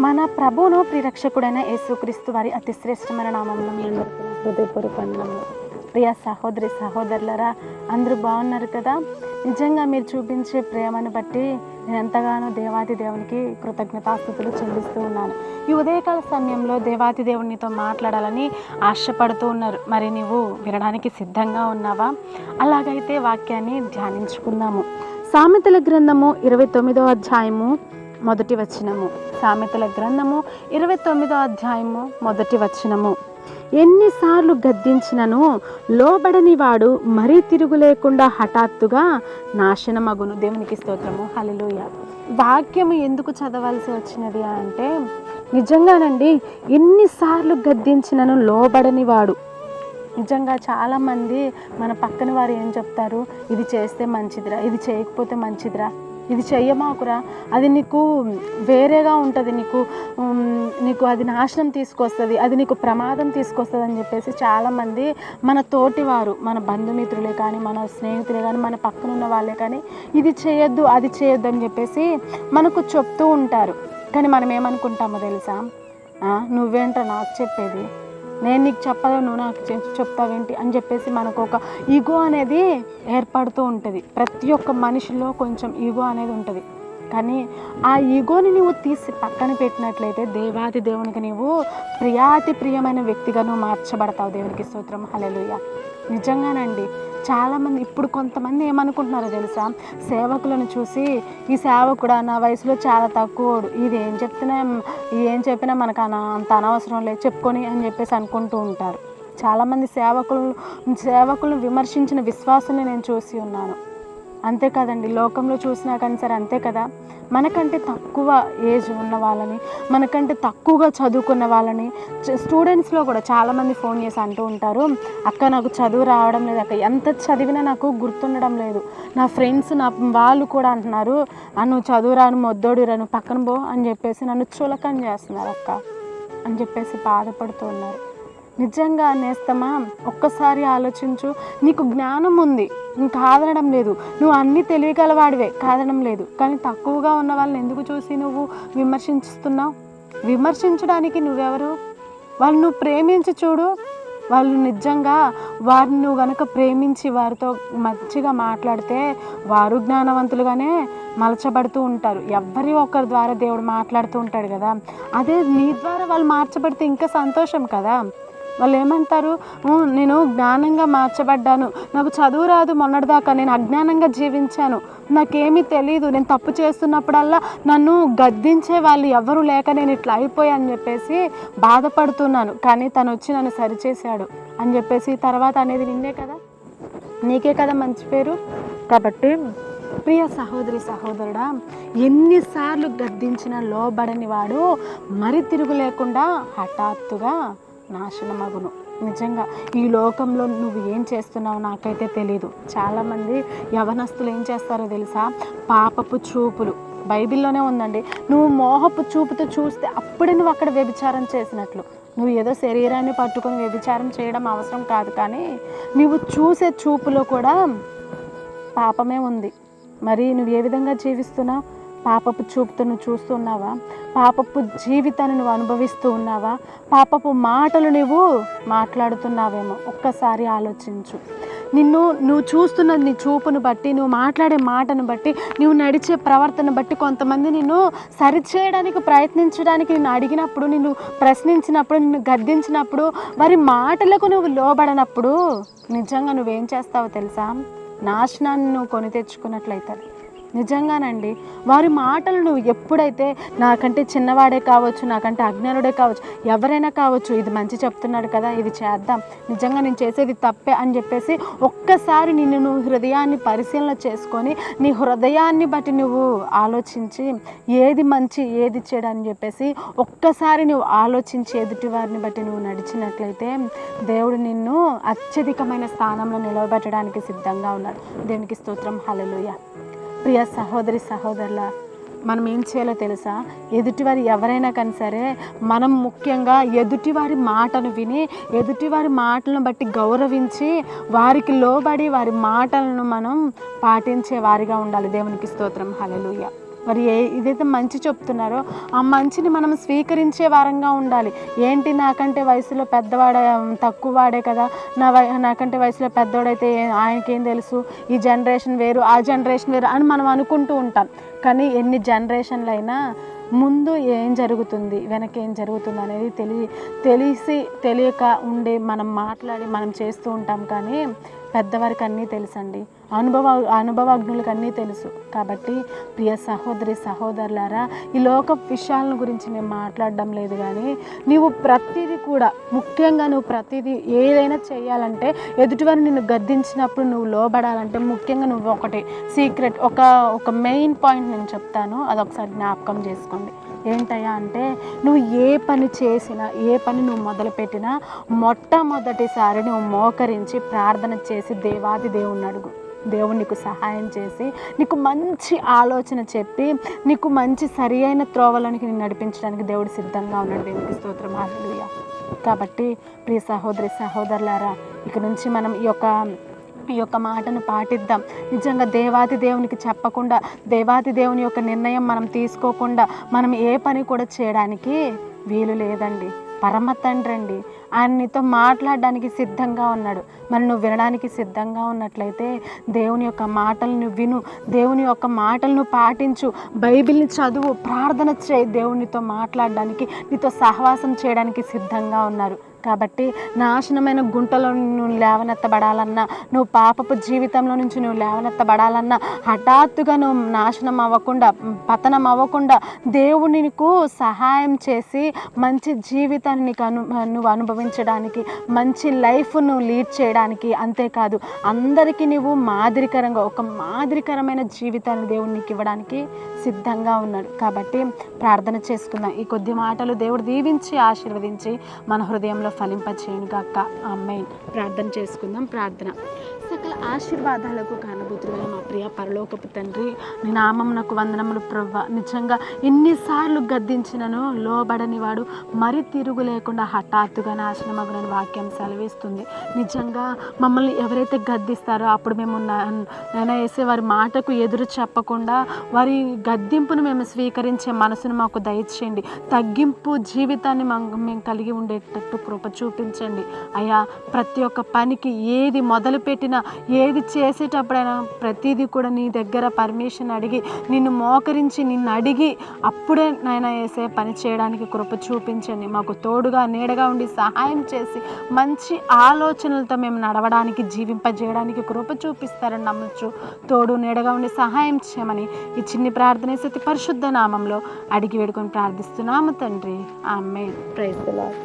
మన ప్రభువును ప్రిరక్షకుడైన యేసుక్రీస్తు వారి అతి శ్రేష్టమైన నామంలో మీ అందరికీ హృదయపూర్వక వందనములు. ప్రియ సహోదరి సహోదరులరా, అందరూ బాగున్నారు కదా? నిజంగా మీరు చూపించే ప్రేమను బట్టి నేను ఎంతగానో దేవాతి దేవునికి కృతజ్ఞతాస్తుతులు చెల్లిస్తూ ఉన్నాను. ఈ ఉదయకాల సమయంలో దేవాతి దేవునితో మాట్లాడాలని ఆశపడుతూ ఉన్నారు. మరి నీవు వినడానికి సిద్ధంగా ఉన్నావా? అలాగైతే వాక్యాన్ని ధ్యానించుకుందాము. సామెతల గ్రంథము 29వ అధ్యాయము మొదటి వచనము. సామెతల గ్రంథము 29వ అధ్యాయము మొదటి వచనము. ఎన్నిసార్లు గద్దించినను లోబడని వాడు మరీ తిరుగు లేకుండా హఠాత్తుగా నాశనమగును. దేవునికి స్తోత్రము, హల్లెలూయా. వాక్యము ఎందుకు చదవాల్సి వచ్చినది అంటే, నిజంగానండి, ఎన్నిసార్లు గద్దించినను లోబడని వాడు. నిజంగా చాలామంది మన పక్కన వారు ఏం చెప్తారు, ఇది చేస్తే మంచిదిరా, ఇది చేయకపోతే మంచిదిరా, ఇది చెయ్యమాకురా, అది నీకు వేరేగా ఉంటుంది, నీకు అది నాశనం తీసుకొస్తుంది, అది నీకు ప్రమాదం తీసుకొస్తుంది అని చెప్పేసి చాలామంది మన తోటివారు, మన బంధుమిత్రులే కానీ, మన స్నేహితులే కానీ, మన పక్కన ఉన్న వాళ్ళే కానీ ఇది చేయొద్దు అది చేయొద్దు అని చెప్పేసి మనకు చెప్తూ ఉంటారు. కానీ మనం ఏమనుకుంటామో తెలుసా, నువ్వేంట్రా నాకు చెప్పేది, నేను నీకు చెప్పదా, నువ్వు నాకు చెప్తావేంటి అని చెప్పేసి మనకు ఒక ఈగో అనేది ఏర్పడుతూ ఉంటుంది. ప్రతి ఒక్క మనిషిలో కొంచెం ఈగో అనేది ఉంటుంది. కానీ ఆ ఈగోని నువ్వు తీసి పక్కన పెట్టినట్లయితే దేవాది దేవునికి నీవు ప్రియాతి ప్రియమైన వ్యక్తిగా నువ్వు మార్చబడతావు. దేవునికి స్తోత్రం, హల్లెలూయా. నిజంగానండి, చాలామంది ఇప్పుడు కొంతమంది ఏమనుకుంటున్నారో తెలుసా, సేవకులను చూసి ఈ సేవకుడు నా వయసులో చాలా తక్కువడు, ఇది ఏం చెప్పినా మనకు అంత అనవసరం లేదు చెప్పుకొని అని చెప్పేసి అనుకుంటూ ఉంటారు. చాలామంది సేవకులను విమర్శించిన విశ్వాసాన్ని నేను చూసి ఉన్నాను. అంతే కదండి, లోకంలో చూసినా కానీ సరే అంతే కదా. మనకంటే తక్కువ ఏజ్ ఉన్న వాళ్ళని, మనకంటే తక్కువగా చదువుకున్న వాళ్ళని, స్టూడెంట్స్లో కూడా చాలామంది ఫోన్ చేసి అంటూ ఉంటారు, అక్క నాకు చదువు రావడం లేదు అక్క, ఎంత చదివినా నాకు గుర్తుండడం లేదు. నా ఫ్రెండ్స్ వాళ్ళు కూడా అంటున్నారు, నువ్వు చదువు రాను మొద్దోడు రాను పక్కన పో అని చెప్పేసి నన్ను చులకన చేస్తున్నారు అక్క అని చెప్పేసి బాధపడుతూ ఉన్నారు. నిజంగా నేస్తమా, ఒక్కసారి ఆలోచించు. నీకు జ్ఞానం ఉంది, నీకు కాదనడం లేదు, నువ్వు అన్నీ తెలియగలవాడివే, కాదనడం లేదు. కానీ తక్కువగా ఉన్న వాళ్ళని ఎందుకు చూసి నువ్వు విమర్శిస్తున్నావు? విమర్శించడానికి నువ్వెవరు? వాళ్ళు నువ్వు ప్రేమించి చూడు. వాళ్ళు నిజంగా వారిని నువ్వు కనుక ప్రేమించి వారితో మంచిగా మాట్లాడితే వారు జ్ఞానవంతులుగానే మలచబడుతూ ఉంటారు. ఎవరి ఒకరి ద్వారా దేవుడు మాట్లాడుతూ ఉంటాడు కదా. అదే నీ ద్వారా వాళ్ళు మార్చబడితే ఇంకా సంతోషం కదా. వాళ్ళు ఏమంటారు, నేను జ్ఞానంగా మార్చబడ్డాను, నాకు చదువు రాదు, మొన్నటిదాకా నేను అజ్ఞానంగా జీవించాను, నాకేమీ తెలీదు, నేను తప్పు చేస్తున్నప్పుడల్లా నన్ను గద్దించే వాళ్ళు ఎవరు లేక నేను ఇట్లా అయిపోయాని చెప్పేసి బాధపడుతున్నాను. కానీ తను వచ్చి నన్ను సరిచేశాడు అని చెప్పేసి తర్వాత అనేది నిన్నే కదా, నీకే కదా మంచి పేరు. కాబట్టి ప్రియ సహోదరి సహోదరుడా, ఎన్నిసార్లు గద్దించిన లోబడని వాడు మరి తిరుగు లేకుండా హఠాత్తుగా నాశనమగును. నిజంగా ఈ లోకంలో నువ్వు ఏం చేస్తున్నావు నాకైతే తెలీదు. చాలామంది యవనస్తులు ఏం చేస్తారో తెలుసా, పాపపు చూపులు. బైబిల్లోనే ఉందండి, నువ్వు మోహపు చూపుతో చూస్తే అప్పుడే నువ్వు అక్కడ వ్యభిచారం చేసినట్లు. నువ్వు ఏదో శరీరాన్ని పట్టుకొని వ్యభిచారం చేయడం అవసరం కాదు, కానీ నువ్వు చూసే చూపులో కూడా పాపమే ఉంది. మరి నువ్వు ఏ విధంగా జీవిస్తున్నావు? పాపపు చూపుతో నువ్వు చూస్తున్నావా? పాపపు జీవితాన్ని నువ్వు అనుభవిస్తూ ఉన్నావా? పాపపు మాటలు నువ్వు మాట్లాడుతున్నావేమో ఒక్కసారి ఆలోచించు. నువ్వు చూస్తున్న నీ చూపును బట్టి, నువ్వు మాట్లాడే మాటను బట్టి, నువ్వు నడిచే ప్రవర్తన బట్టి కొంతమంది నిన్ను సరిచేయడానికి ప్రయత్నించడానికి నిన్ను అడిగినప్పుడు, నిన్ను ప్రశ్నించినప్పుడు, నిన్ను గద్దించినప్పుడు, వారి మాటలకు నువ్వు లోబడనప్పుడు నిజంగా నువ్వేం చేస్తావో తెలుసా, నాశనాన్ని నువ్వు కొని తెచ్చుకున్నట్లయితే. నిజంగానండి, వారి మాటలు నువ్వు ఎప్పుడైతే నాకంటే చిన్నవాడే కావచ్చు, నాకంటే అజ్ఞానుడే కావచ్చు, ఎవరైనా కావచ్చు, ఇది మంచి చెప్తున్నాడు కదా, ఇది చేద్దాం, నిజంగా నేను చేసేది తప్పే అని చెప్పేసి ఒక్కసారి నువ్వు హృదయాన్ని పరిశీలన చేసుకొని నీ హృదయాన్ని బట్టి నువ్వు ఆలోచించి ఏది మంచి ఏది చెడు అని చెప్పేసి ఒక్కసారి నువ్వు ఆలోచించి ఎదుటి వారిని బట్టి నువ్వు నడిచినట్లయితే దేవుడు నిన్ను అత్యధికమైన స్థానంలో నిలబెట్టడానికి సిద్ధంగా ఉన్నాడు. దేవునికి స్తోత్రం, హల్లెలూయా. ప్రియ సహోదరి సహోదరుల, మనం ఏం చేయాలో తెలుసా, ఎదుటివారి ఎవరైనా కానీ సరే మనం ముఖ్యంగా ఎదుటివారి మాటను విని, ఎదుటివారి మాటలను బట్టి గౌరవించి, వారికి లోబడి వారి మాటలను మనం పాటించే వారిగా ఉండాలి. దేవునికి స్తోత్రం, హల్లెలూయా. వారు ఇదైతే మంచి చెప్తున్నారో ఆ మంచిని మనం స్వీకరించే వారంగా ఉండాలి. ఏంటి నాకంటే వయసులో తక్కువ వాడే కదా, నాకంటే వయసులో పెద్దవాడైతే ఆయనకేం తెలుసు, ఈ జనరేషన్ వేరు ఆ జనరేషన్ వేరు అని మనం అనుకుంటూ ఉంటాం. కానీ ఎన్ని జనరేషన్లు అయినా ముందు ఏం జరుగుతుంది వెనక ఏం జరుగుతుంది అనేది తెలియక ఉండి మనం మాట్లాడి మనం చేస్తూ ఉంటాం. కానీ పెద్దవారికి అన్నీ తెలుసండి, అనుభవజ్ఞులకు అన్నీ తెలుసు. కాబట్టి ప్రియ సహోదరి సహోదరులారా, ఈ లోక విషయాల గురించి నేను మాట్లాడడం లేదు, కానీ నీవు ప్రతిదీ కూడా ముఖ్యంగా నువ్వు ప్రతిదీ ఏదైనా చేయాలంటే ఎదుటివారు నిన్ను గద్దించినప్పుడు నువ్వు లోబడాలంటే ముఖ్యంగా నువ్వు ఒకటి సీక్రెట్ ఒక మెయిన్ పాయింట్ నేను చెప్తాను, అదొకసారి జ్ఞాపకం చేసుకోండి. ఏంటయ్యా అంటే, నువ్వు ఏ పని చేసినా ఏ పని నువ్వు మొదలుపెట్టినా మొట్టమొదటిసారి నువ్వు మోకరించి ప్రార్థన చేసి దేవాది దేవుణ్ణి అడుగు. దేవుడు నీకు సహాయం చేసి నీకు మంచి ఆలోచన చెప్పి నీకు మంచి సరి అయిన త్రోవలోనికి నేను నడిపించడానికి దేవుడు సిద్ధంగా ఉన్నాడు. దేవుడికి స్తోత్రం, హల్లెలూయా. కాబట్టి ప్రియ సహోదరి సహోదరులారా, ఇక నుంచి మనం ఈ యొక్క మాటను పాటిద్దాం. నిజంగా దేవాది దేవునికి చెప్పకుండా, దేవాది దేవుని యొక్క నిర్ణయం మనం తీసుకోకుండా మనం ఏ పని కూడా చేయడానికి వీలు లేదండి. పరమ తండ్రి అండి, ఆయన నీతో మాట్లాడడానికి సిద్ధంగా ఉన్నాడు. మరి నువ్వు వినడానికి సిద్ధంగా ఉన్నట్లయితే దేవుని యొక్క మాటలను విను, దేవుని యొక్క మాటలను పాటించు, బైబిల్ని చదువు, ప్రార్థన చేయి. దేవునితో మాట్లాడడానికి, నీతో సహవాసం చేయడానికి సిద్ధంగా ఉన్నారు. కాబట్టి నాశనమైన గుంటలో నువ్వు లేవనెత్తబడాలన్నా, నువ్వు పాపపు జీవితంలో నుంచి నువ్వు లేవనెత్తబడాలన్నా, హఠాత్తుగా నువ్వు నాశనం అవ్వకుండా, పతనం అవ్వకుండా దేవుడు నీకు సహాయం చేసి మంచి జీవితాన్ని నువ్వు అనుభవించడానికి, మంచి లైఫ్ నువ్వు లీడ్ చేయడానికి, అంతేకాదు అందరికీ నువ్వు మాదిరికరమైన జీవితాన్ని దేవుడు నీకు ఇవ్వడానికి సిద్ధంగా ఉన్నాడు. కాబట్టి ప్రార్థన చేసుకుందాం. ఈ కొద్ది మాటలు దేవుడు దీవించి ఆశీర్వదించి మన హృదయంలో ఫలింపచేయును గాక. ఆమేన్. ప్రార్థన చేసుకుందాం. ప్రార్థన. సకల ఆశీర్వాదాలకు కారణభూతుడైన మా ప్రియ పరలోకపు తండ్రి, నీ నామమునకు వందనములు ప్రభువా. నిజంగా ఎన్నిసార్లు గద్దించినను లోబడని వాడు మరి తిరుగు లేకుండా హఠాత్తుగా నాశనమగునని వాక్యం సెలవిస్తుంది. నిజంగా మమ్మల్ని ఎవరైతే గద్దిస్తారో అప్పుడు మేము నైనా వేసే వారి మాటకు ఎదురు చెప్పకుండా వారి గద్దింపును మేము స్వీకరించే మనసును మాకు దయచేయండి. తగ్గింపు జీవితాన్ని మేము కలిగి ఉండేటట్టు కృప చూపించండి అయ్యా. ప్రతి ఒక్క పనికి ఏది మొదలుపెట్టినా, ఏది చేసేటప్పుడైనా ప్రతిదీ కూడా నీ దగ్గర పర్మిషన్ అడిగి, నిన్ను మోకరించి, నిన్ను అడిగి అప్పుడే నాయన వేసే పని చేయడానికి కృప చూపించండి. మాకు తోడుగా నీడగా ఉండి సహాయం చేసి మంచి ఆలోచనలతో మేము నడవడానికి, జీవింపజేయడానికి కృప చూపిస్తారని నమ్మచ్చు. తోడు నీడగా ఉండి సహాయం చేయమని ఈ చిన్ని ప్రార్థన పరిశుద్ధ నామంలో అడిగి వేడుకొని ప్రార్థిస్తున్నాము తండ్రి. ఆమేన్. Praise the lord.